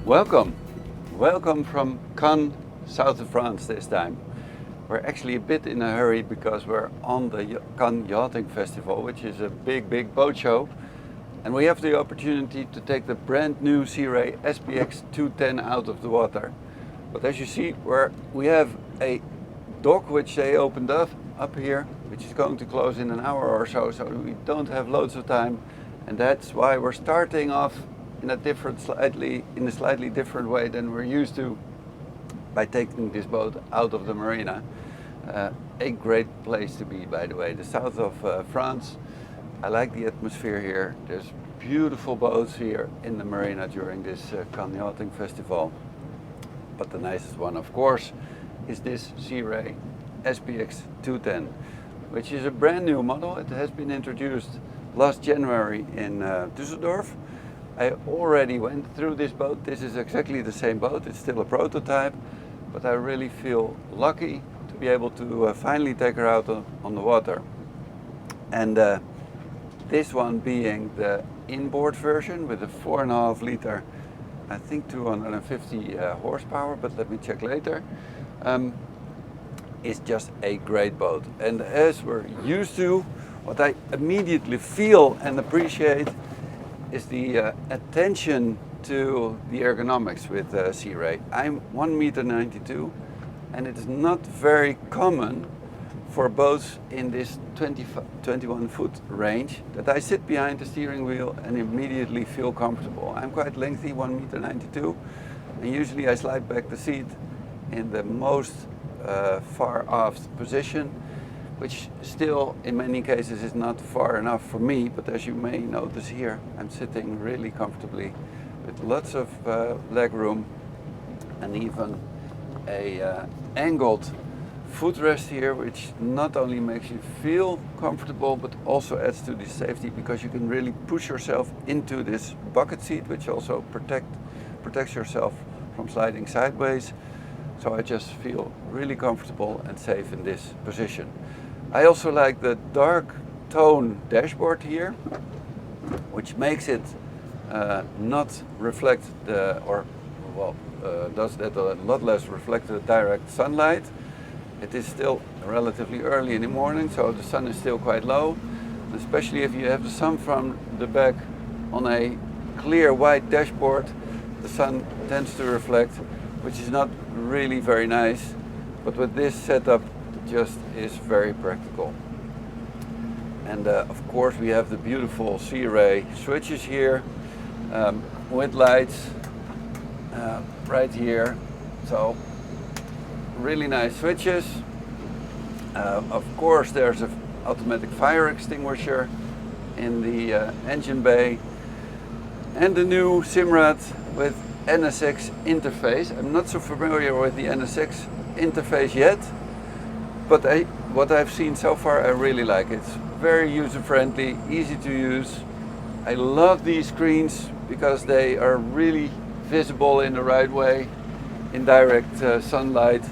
Welcome from Cannes, south of France this time. We're actually a bit in a hurry because we're on the Cannes Yachting Festival, which is a big boat show. And we have the opportunity to take the brand new Sea Ray SPX 210 out of the water. But as you see, we have a dock which they opened up here, which is going to close in an hour or so, so we don't have loads of time. And that's why we're starting off in a slightly different way than we're used to, by taking this boat out of the marina. A great place to be, by the way, the south of France. I like the atmosphere here. There's beautiful boats here in the marina during this Cannes Yachting Festival. But the nicest one, of course, is this Sea Ray SPX 210, which is a brand new model. It has been introduced last January in Düsseldorf. I already went through this boat. This is exactly the same boat. It's still a prototype, but I really feel lucky to be able to finally take her out on the water. And this one being the inboard version with a 4.5 liter, I think 250 horsepower, but let me check later. It's just a great boat. And as we're used to, what I immediately feel and appreciate is the attention to the ergonomics with Sea Ray. I'm 1.92 m, and it is not very common for boats in this 21 foot range that I sit behind the steering wheel and immediately feel comfortable. I'm quite lengthy, 1.92 m, and usually I slide back the seat in the most far aft position, which still in many cases is not far enough for me, but as you may notice here, I'm sitting really comfortably with lots of leg room and even a angled footrest here, which not only makes you feel comfortable but also adds to the safety, because you can really push yourself into this bucket seat, which also protects yourself from sliding sideways. So I just feel really comfortable and safe in this position. I also like the dark tone dashboard here, which makes it not reflect does that a lot less reflect the direct sunlight. It is still relatively early in the morning, so the sun is still quite low, especially if you have the sun from the back on a clear white dashboard. The sun tends to reflect, which is not really very nice, but with this setup it just is very practical. And of course we have the beautiful Sea Ray switches here with lights right here, so really nice switches. Of course there's an automatic fire extinguisher in the engine bay, and the new Simrad with NSX interface. I'm not so familiar with the NSX interface yet, but what I've seen so far I really like it. It's very user-friendly, easy to use. I love these screens because they are really visible in the right way in direct sunlight,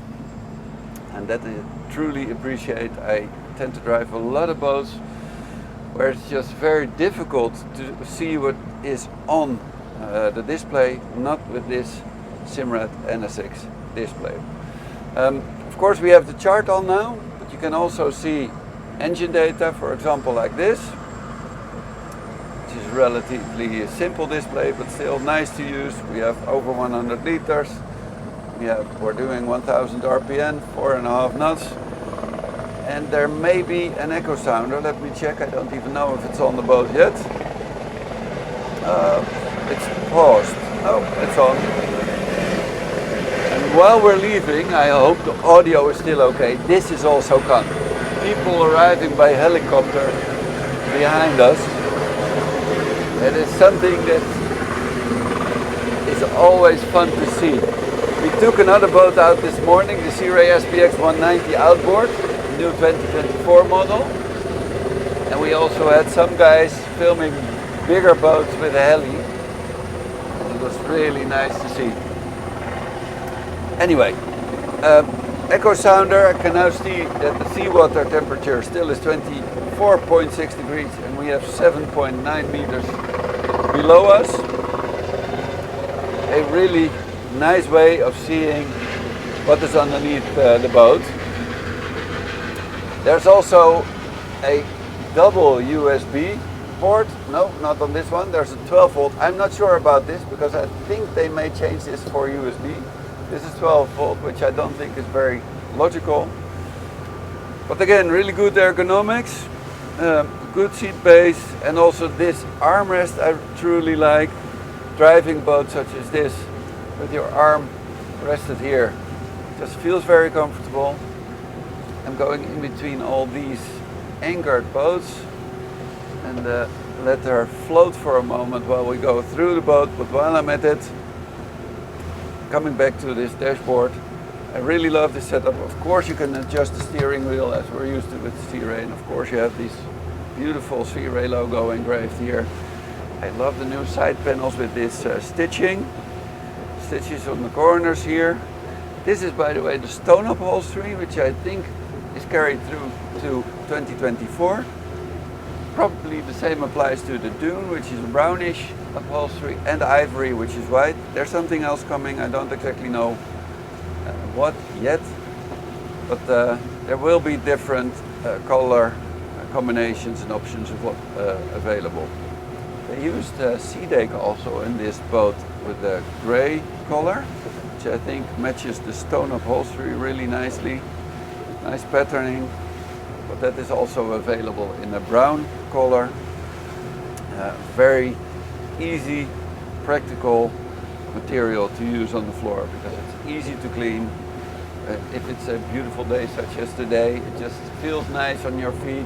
and that I truly appreciate. I tend to drive a lot of boats where it's just very difficult to see what is on the display, not with this Simrad NSX display. Of course we have the chart on now, but you can also see engine data, for example like this, which is relatively a simple display but still nice to use. We have over 100 liters. We're doing 1000 RPM, 4.5 knots, and there may be an echo sounder. Let me check. I don't even know if it's on the boat yet. It's paused. Oh, it's on. And while we're leaving, I hope the audio is still okay. This is also Cannes. People arriving by helicopter behind us. It is something that is always fun to see. We took another boat out this morning, the Sea Ray SPX 190 outboard, the new 2024 model. And we also had some guys filming bigger boats with a heli. It was really nice to see. Anyway, echo sounder, I can now see that the seawater temperature still is 24.6 degrees and we have 7.9 meters below us. A really nice way of seeing what is underneath the boat. There's also a double USB port. No, not on this one. There's a 12 volt. I'm not sure about this because I think they may change this for USB. This is 12 volt, which I don't think is very logical. But again, really good ergonomics, good seat base, and also this armrest I truly like. Driving boats such as this, with your arm rested here, just feels very comfortable. I'm going in between all these anchored boats and let her float for a moment while we go through the boat. But while I'm at it, coming back to this dashboard, I really love this setup. Of course you can adjust the steering wheel as we're used to with Sea Ray, and of course you have this beautiful Sea Ray logo engraved here. I love the new side panels with this stitches on the corners here. This is, by the way, the stone upholstery, which I think is carried through to 2024. Probably the same applies to the dune, which is brownish upholstery, and ivory, which is white. There's something else coming, I don't exactly know what yet, but there will be different color combinations and options available. They used sea deck also in this boat with the gray color, which I think matches the stone upholstery really nicely. Nice patterning, but that is also available in a brown color. Very easy, practical material to use on the floor because it's easy to clean. If it's a beautiful day such as today, it just feels nice on your feet.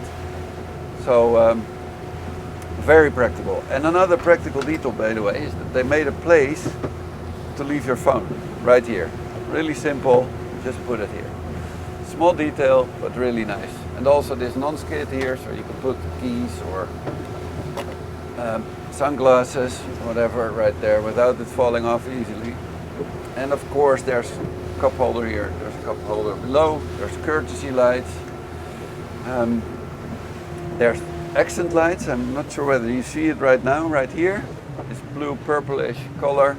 So very practical. And another practical detail, by the way, is that they made a place to leave your phone right here. Really simple, just put it here. Small detail, but really nice. And also this non-skid here, so you can put keys or sunglasses, whatever, right there without it falling off easily. And of course there's a cup holder here, there's a cup holder below, there's courtesy lights. There's accent lights. I'm not sure whether you see it right now, right here. This blue purplish color.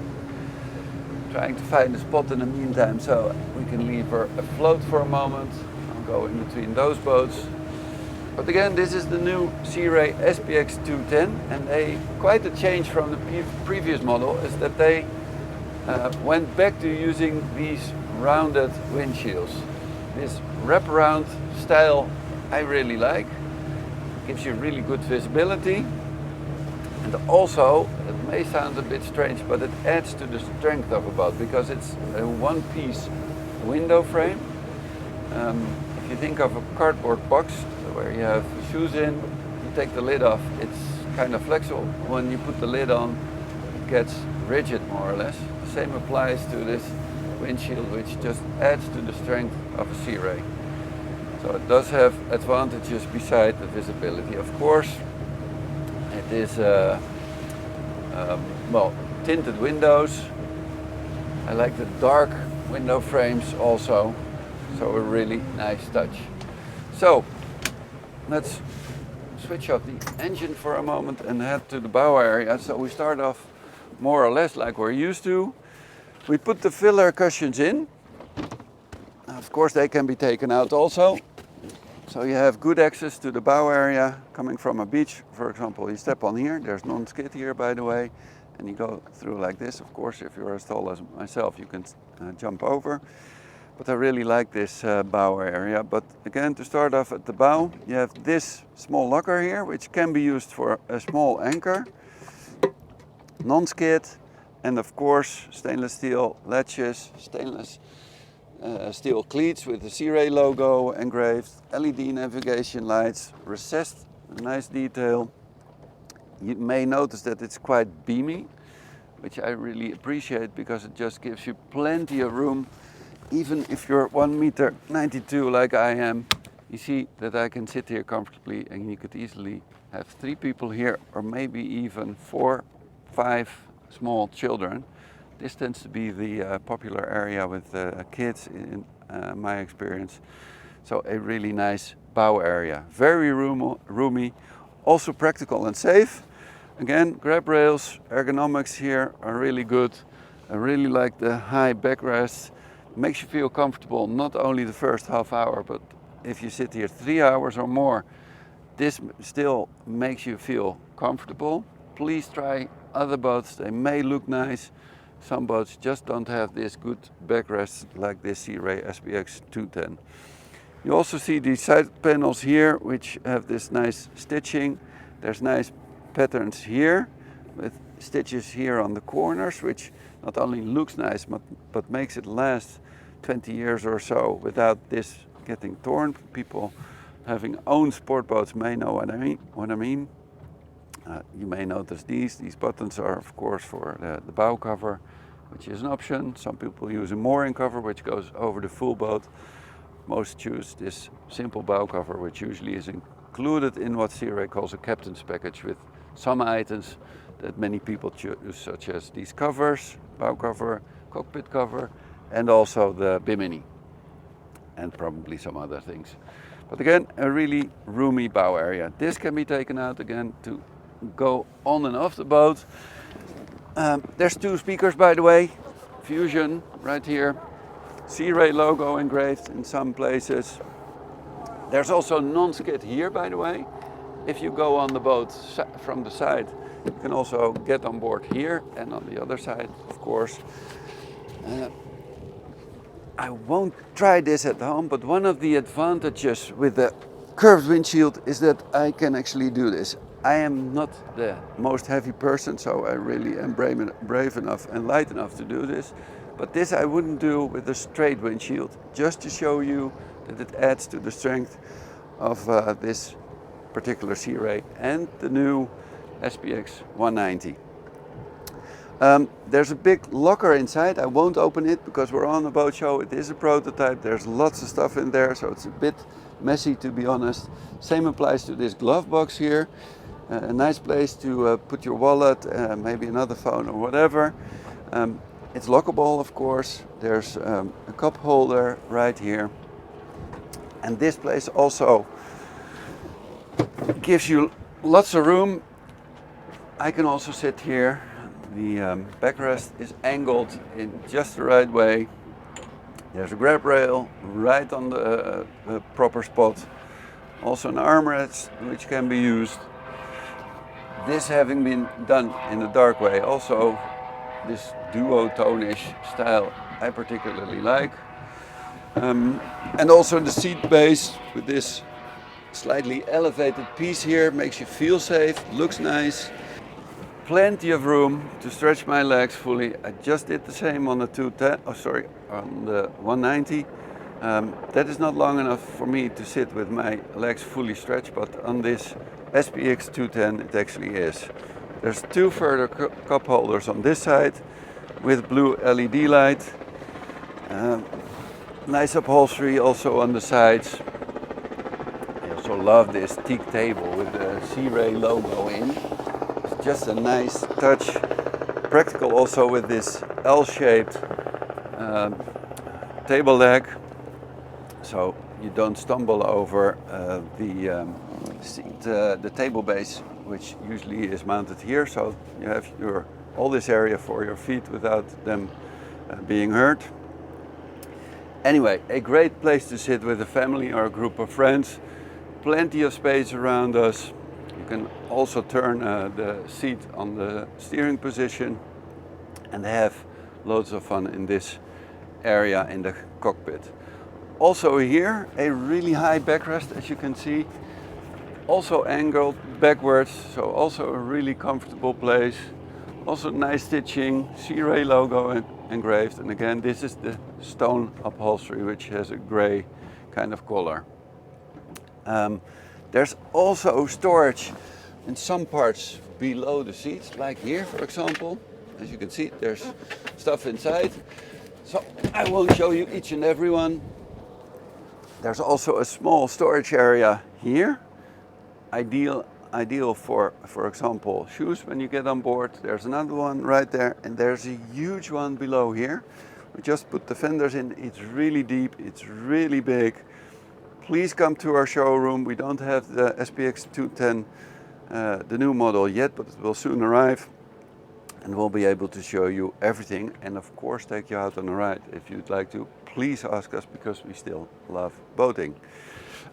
Trying to find a spot in the meantime so we can leave her afloat for a moment. I'll go in between those boats. But again, this is the new Sea Ray SPX 210, and quite a change from the previous model is that they went back to using these rounded windshields. This wraparound style I really like. Gives you really good visibility, and also it may sound a bit strange, but it adds to the strength of a boat because it's a one-piece window frame. If you think of a cardboard box where you have shoes in, you take the lid off, it's kind of flexible. When you put the lid on, it gets rigid more or less. The same applies to this windshield, which just adds to the strength of a Sea Ray. So it does have advantages beside the visibility. Of course, it is well, tinted windows. I like the dark window frames also, so a really nice touch. So let's switch off the engine for a moment and head to the bow area. So we start off more or less like we're used to. We put the filler cushions in. Of course, they can be taken out also. So you have good access to the bow area coming from a beach. For example, you step on here, there's non-skid here, by the way, and you go through like this. Of course, if you're as tall as myself, you can jump over. But I really like this bow area. But again, to start off at the bow, you have this small locker here, which can be used for a small anchor, non-skid, and of course, stainless steel latches, stainless steel cleats with the Sea Ray logo engraved, LED navigation lights, recessed, nice detail. You may notice that it's quite beamy, which I really appreciate because it just gives you plenty of room. Even if you're 1.92 m like I am, you see that I can sit here comfortably, and you could easily have 3 people here, or maybe even 4, 5 small children. This tends to be the popular area with kids in my experience. So a really nice bow area. Very roomy, also practical and safe. Again, grab rails, ergonomics here are really good. I really like the high backrest. Makes you feel comfortable, not only the first half hour, but if you sit here 3 hours or more, this still makes you feel comfortable. Please try other boats, they may look nice. Some boats just don't have this good backrest like this Sea Ray SPX 210. You also see these side panels here, which have this nice stitching. There's nice patterns here with stitches here on the corners, which not only looks nice but makes it last 20 years or so without this getting torn. People having owned sport boats may know what I mean. You may notice these buttons are of course for the bow cover, which is an option. Some people use a mooring cover which goes over the full boat. Most choose this simple bow cover, which usually is included in what Sea Ray calls a captain's package, with some items that many people choose, such as these covers, bow cover, cockpit cover, and also the bimini, and probably some other things. But again, a really roomy bow area. This can be taken out again to go on and off the boat. There's 2 speakers, by the way, Fusion right here. Sea Ray logo engraved in some places. There's also non-skid here, by the way. If you go on the boat from the side, you can also get on board here, and on the other side, of course. I won't try this at home, but one of the advantages with the curved windshield is that I can actually do this. I am not the most heavy person, so I really am brave enough and light enough to do this. But this I wouldn't do with a straight windshield, just to show you that it adds to the strength of this particular Sea Ray and the new SPX 190. There's a big locker inside. I won't open it because we're on a boat show. It is a prototype. There's lots of stuff in there, so it's a bit messy, to be honest. Same applies to this glove box here. A nice place to put your wallet, maybe another phone or whatever. It's lockable, of course. There's a cup holder right here. And this place also gives you lots of room. I can also sit here. The backrest is angled in just the right way. There's a grab rail right on the proper spot. Also an armrest which can be used. This having been done in a dark way, also this duotone-ish style I particularly like. And also the seat base with this slightly elevated piece here makes you feel safe, looks nice. Plenty of room to stretch my legs fully. I just did the same on the 210, on the 190. That is not long enough for me to sit with my legs fully stretched, but on this SPX 210 it actually is. There's 2 further cup holders on this side with blue LED light. Nice upholstery also on the sides. I also love this teak table with the Sea Ray logo in. It's just a nice touch. Practical also with this L-shaped table leg, so you don't stumble over the table base, which usually is mounted here, so you have all this area for your feet without them being hurt. Anyway, a great place to sit with a family or a group of friends. Plenty of space around us. You can also turn the seat on the steering position and have loads of fun in this area in the cockpit. Also here, a really high backrest, as you can see. Also angled backwards, so also a really comfortable place. Also nice stitching, Sea Ray logo engraved, and again this is the stone upholstery which has a grey kind of color. There's also storage in some parts below the seats, like here for example. As you can see, there's stuff inside, so I won't show you each and every one. There's also a small storage area here, ideal for example, shoes when you get on board. There's another one right there, and there's a huge one below here. We just put the fenders in. It's really deep, it's really big. Please come to our showroom. We don't have the SPX 210, the new model yet, but it will soon arrive. and we'll be able to show you everything, and of course take you out on a ride. If you'd like to, please ask us, because we still love boating.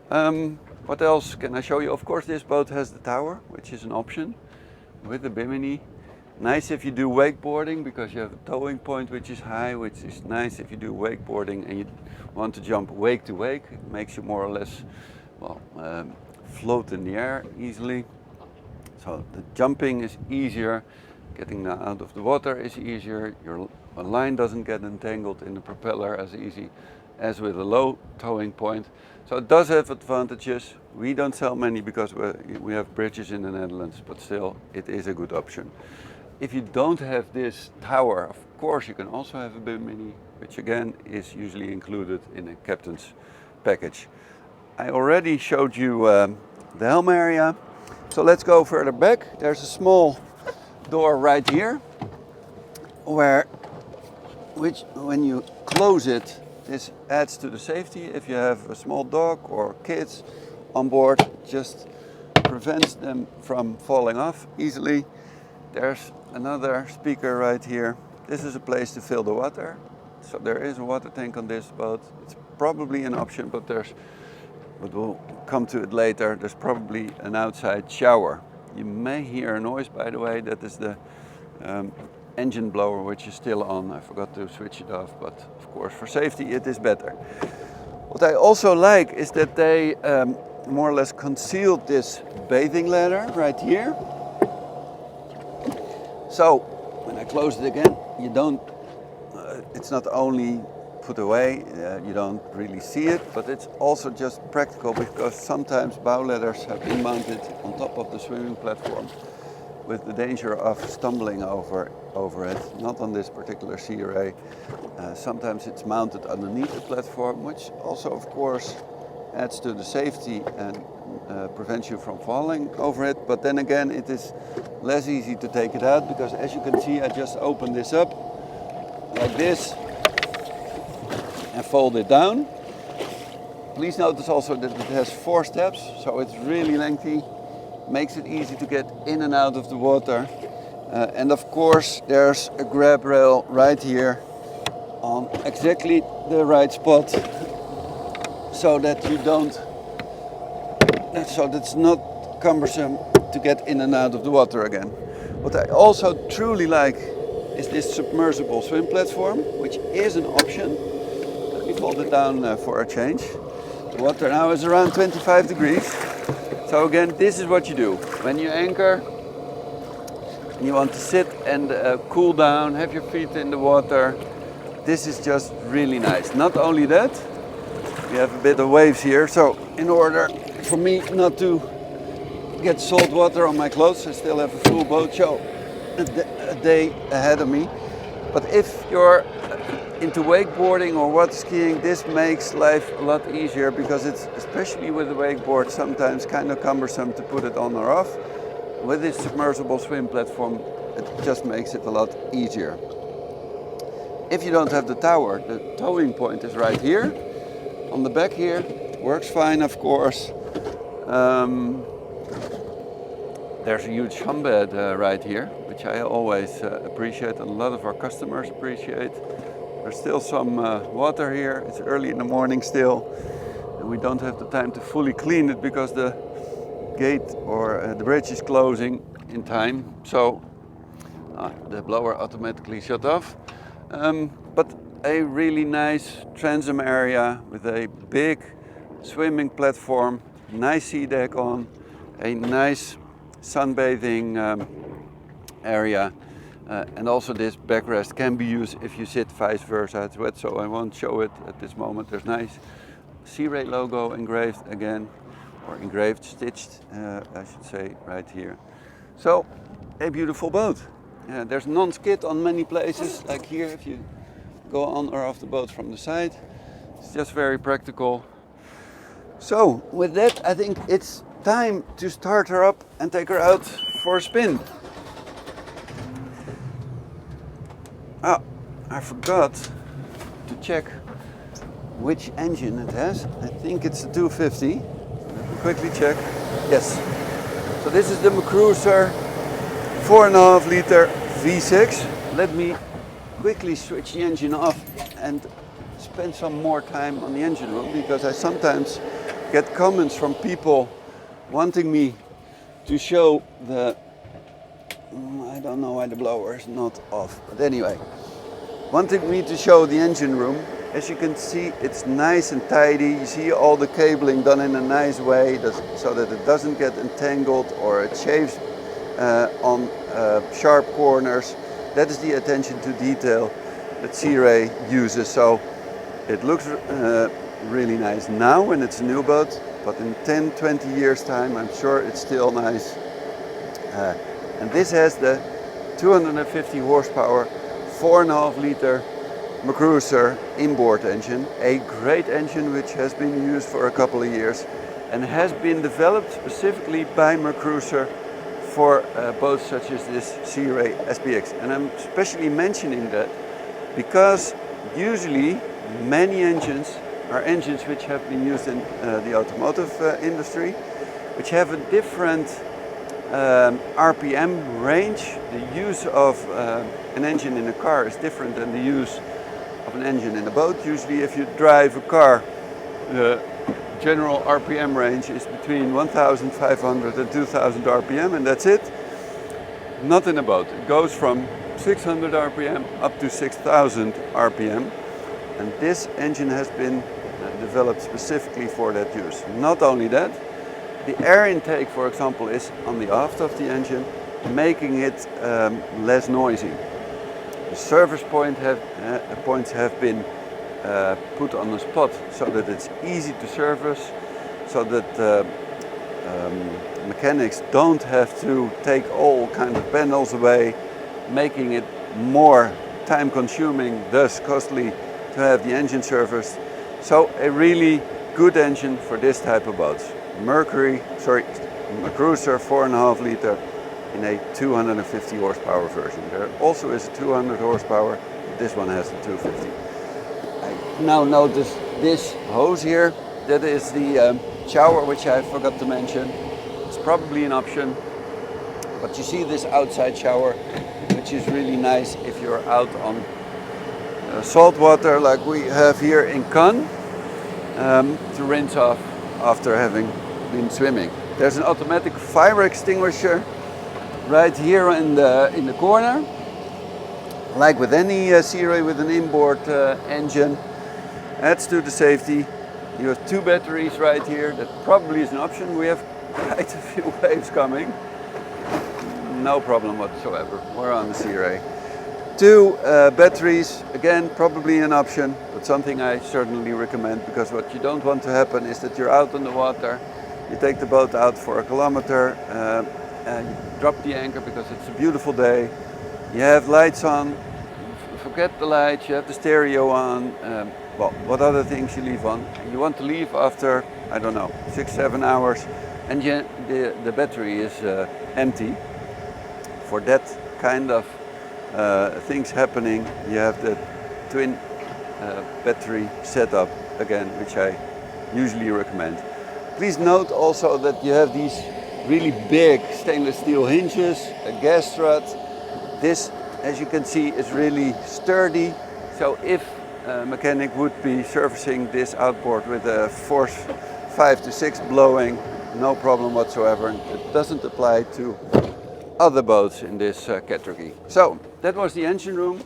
What else can I show you? Of course, this boat has the tower, which is an option with the bimini. Nice if you do wakeboarding, because you have a towing point which is high, which is nice if you do wakeboarding and you want to jump wake to wake. It makes you more or less, well, float in the air easily. So the jumping is easier, getting out of the water is easier, your line doesn't get entangled in the propeller as easy as with a low towing point. So it does have advantages. We don't sell many because we have bridges in the Netherlands, but still it is a good option. If you don't have this tower, of course you can also have a bimini, which again is usually included in a captain's package. I already showed you the helm area, so let's go further back. There's a small door right here, which when you close it, this adds to the safety. If you have a small dog or kids on board, just prevents them from falling off easily. There's another speaker right here. This is a place to fill the water. So there is a water tank on this boat. It's probably an option, but we'll come to it later. There's probably an outside shower. You may hear a noise, by the way. That is the engine blower, which is still on. I forgot to switch it off, but of course for safety it is better. What I also like is that they more or less concealed this bathing ladder right here. So when I close it again, you don't, it's not only put away, you don't really see it, but it's also just practical, because sometimes bow ladders have been mounted on top of the swimming platform with the danger of stumbling over it. Not on this particular Sea Ray. Sometimes it's mounted underneath the platform, which also of course adds to the safety and prevents you from falling over it. But then again, it is less easy to take it out, because as you can see, I just open this up like this and fold it down. Please notice also that it has 4 steps, so it's really lengthy, makes it easy to get in and out of the water. And of course there's a grab rail right here on exactly the right spot, so that you don't, so that's not cumbersome to get in and out of the water again. What I also truly like is this submersible swim platform, which is an option. Let me fold it down for a change. The water now is around 25 degrees. So again, this is what you do. When you anchor, and you want to sit and cool down, have your feet in the water, this is just really nice. Not only that, we have a bit of waves here, so in order for me not to get salt water on my clothes, I still have a full boat show a day ahead of me. But if you're into wakeboarding or water skiing, this makes life a lot easier, because it's, especially with the wakeboard, sometimes kind of cumbersome to put it on or off. With this submersible swim platform, it just makes it a lot easier. If you don't have the tower, the towing point is right here on the back here. Works fine, of course. There's a huge sunbed right here, which I always appreciate, and a lot of our customers appreciate. There's still some water here. It's early in the morning still, and we don't have the time to fully clean it because the gate or the bridge is closing in time. So the blower automatically shut off. But a really nice transom area with a big swimming platform, nice sea deck on, a nice sunbathing area, and also this backrest can be used if you sit vice versa. It's wet, so I won't show it at this moment. There's nice Sea Ray logo engraved again, or engraved, stitched, I should say, right here. So a beautiful boat. There's non-skid on many places, like here if you go on or off the boat from the side. It's just very practical. So with that, I think it's time to start her up and take her out for a spin. Oh, I forgot to check which engine it has. I think it's the 250. Let me quickly check. Yes. So this is the McCruiser 4.5 liter V6. Let me quickly switch the engine off and spend some more time on the engine room, because I sometimes get comments from people wanting me to show the, I don't know why the blower is not off, but anyway, wanting me to show the engine room. As you can see, it's nice and tidy. You see all the cabling done in a nice way so that it doesn't get entangled or it shaves on sharp corners. That is the attention to detail that Sea Ray uses. So it looks really nice now when it's a new boat, but in 10-20 years time I'm sure it's still nice. And this has the 250 horsepower, 4.5 liter McCruiser inboard engine, a great engine which has been used for a couple of years and has been developed specifically by McCruiser for boats such as this Sea Ray SPX. And I'm especially mentioning that because usually many engines are engines which have been used in the automotive industry, which have a different RPM range. The use of an engine in a car is different than the use of an engine in a boat. Usually if you drive a car, the general RPM range is between 1,500 and 2,000 RPM, and that's it. Not in a boat. It goes from 600 RPM up to 6,000 RPM, and this engine has been developed specifically for that use. Not only that, the air intake, for example, is on the aft of the engine, making it less noisy. The service points have been put on the spot so that it's easy to service, so that mechanics don't have to take all kinds of panels away, making it more time consuming, thus costly to have the engine serviced. So a really good engine for this type of boats. McCruiser 4.5 liter in a 250 horsepower version. There also is a 200 horsepower, but this one has the 250. I now notice this hose here. That is the shower, which I forgot to mention. It's probably an option, but you see this outside shower, which is really nice if you're out on salt water like we have here in Cannes, to rinse off after having been swimming. There's an automatic fire extinguisher right here in the corner. Like with any Sea Ray with an inboard engine, adds to the safety. You have 2 batteries right here. That probably is an option. We have quite a few waves coming. No problem whatsoever. We're on the Sea Ray. 2 batteries, again, probably an option, but something I certainly recommend, because what you don't want to happen is that you're out on the water, you take the boat out for a kilometer, and you drop the anchor because it's a beautiful day, you have lights on, forget the lights, you have the stereo on, well, what other things you leave on. You want to leave after, I don't know, 6-7 hours, and the battery is empty. For that kind of things happening, you have the twin battery setup again, which I usually recommend. Please note also that you have these really big stainless steel hinges, a gas strut. This, as you can see, is really sturdy. So if a mechanic would be servicing this outboard with a force 5 to 6 blowing, no problem whatsoever. It doesn't apply to other boats in this category. So that was the engine room.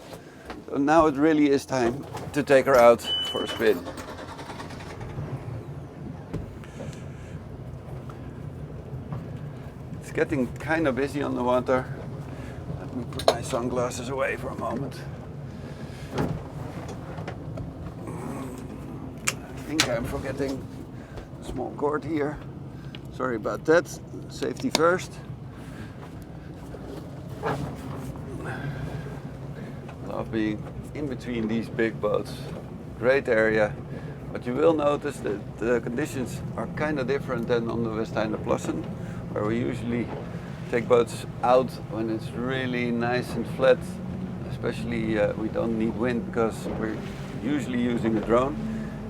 So now it really is time to take her out for a spin. It's getting kind of busy on the water. Let me put my sunglasses away for a moment. I think I'm forgetting a small cord here. Sorry about that. Safety first. Love being in between these big boats. Great area. But you will notice that the conditions are kind of different than on the Westeinde-Plassen, where we usually take boats out when it's really nice and flat. Especially we don't need wind because we're usually using a drone.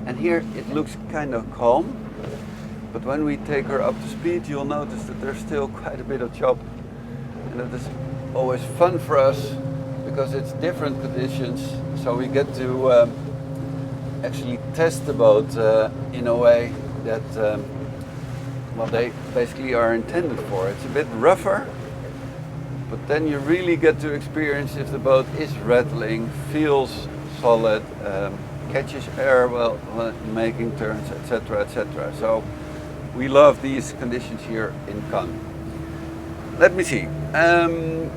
And here it looks kind of calm. But when we take her up to speed, you'll notice that there's still quite a bit of chop. And that is always fun for us because it's different conditions, so we get to actually test the boat in a way that well, they basically are intended for. It's a bit rougher, but then you really get to experience if the boat is rattling, feels solid, catches air well making turns, etc., etc. So we love these conditions here in Cannes. Let me see.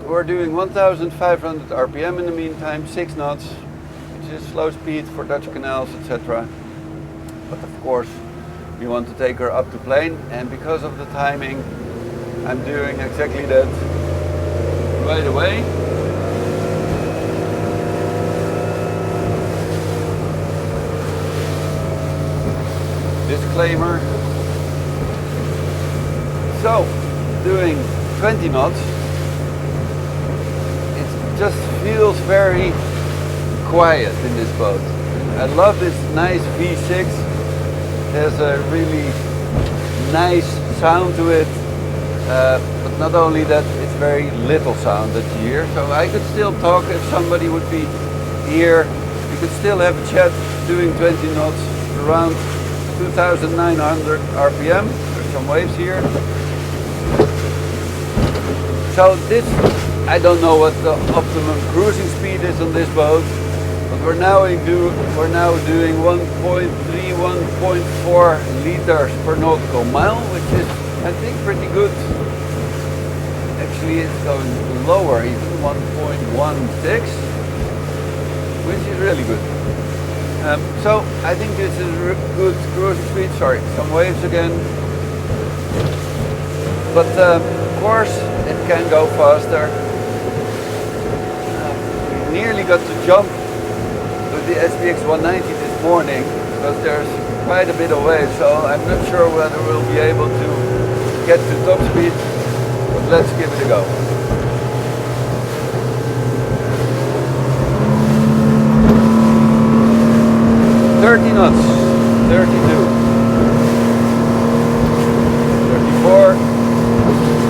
We're doing 1,500 RPM in the meantime, 6 knots, which is slow speed for Dutch canals, etc. But of course, we want to take her up to plane, and because of the timing, I'm doing exactly that right away. Disclaimer. So, doing 20 knots. It just feels very quiet in this boat. I love this nice V6. It has a really nice sound to it. But not only that, it's very little sound that you hear. So I could still talk if somebody would be here. We could still have a chat doing 20 knots around 2,900 RPM. There's some waves here. So this, I don't know what the optimum cruising speed is on this boat, but we're now doing 1.3, 1.4 liters per nautical mile, which is, I think, pretty good. Actually, it's going lower, even 1.16, which is really good. So I think this is a good cruising speed. Sorry, some waves again. But of course, it can go faster. We nearly got to jump with the SPX 190 this morning because there's quite a bit of waves, so I'm not sure whether we'll be able to get to top speed, but let's give it a go. Knots, 32, 34,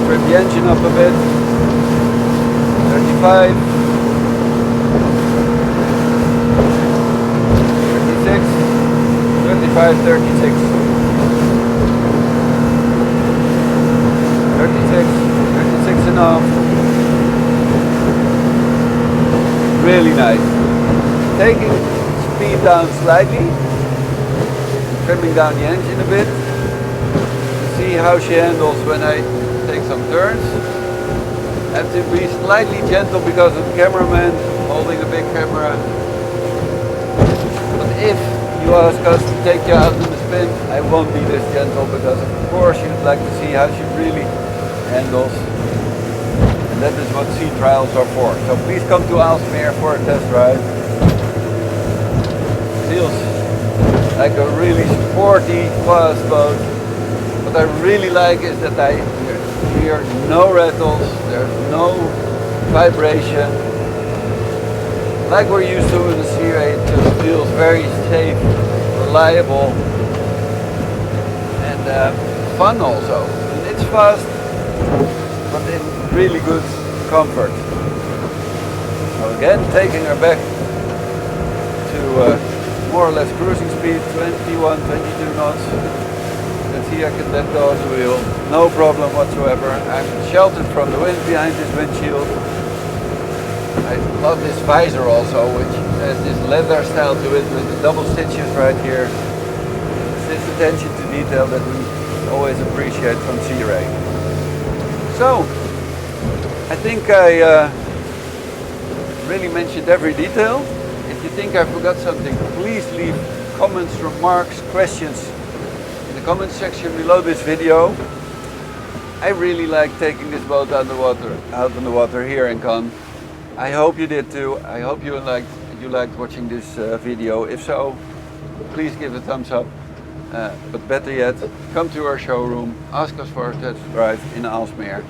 trim the engine up a bit, 35, 36, 35, 36, 36, 36 and a half. Really nice. Taking speed down slightly, trimming down the engine a bit, to see how she handles when I take some turns. I have to be slightly gentle because of the cameraman holding a big camera. But if you ask us to take you out in the spin, I won't be this gentle because of course you'd like to see how she really handles. And that is what sea trials are for. So please come to Aalsmeer for a test drive. Feels like a really sporty, fast boat. What I really like is that I hear no rattles, there's no vibration. Like we're used to in the Sea Ray, it just feels very safe, reliable, and fun also. And it's fast, but in really good comfort. So again, taking her back to more or less cruising speed, 21, 22 knots. And see, I can let go of the wheel, no problem whatsoever. I'm sheltered from the wind behind this windshield. I love this visor also, which has this leather style to it with the double stitches right here. It's this attention to detail that we always appreciate from Sea Ray. So, I think I really mentioned every detail. If you think I forgot something, please leave comments, remarks, questions in the comment section below this video. I really like taking this boat out on the water here in Cannes. I hope you did too. I hope you liked watching this video. If so, please give it a thumbs up. But better yet, come to our showroom, ask us for a test drive in Aalsmeer,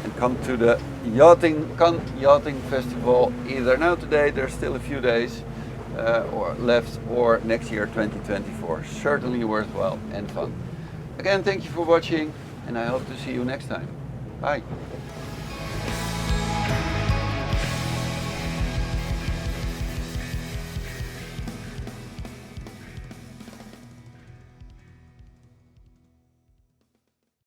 and come to the Cannes Yachting Festival either now today, there's still a few days or left, or next year 2024. Certainly worthwhile and fun. Again, thank you for watching, and I hope to see you next time. Bye.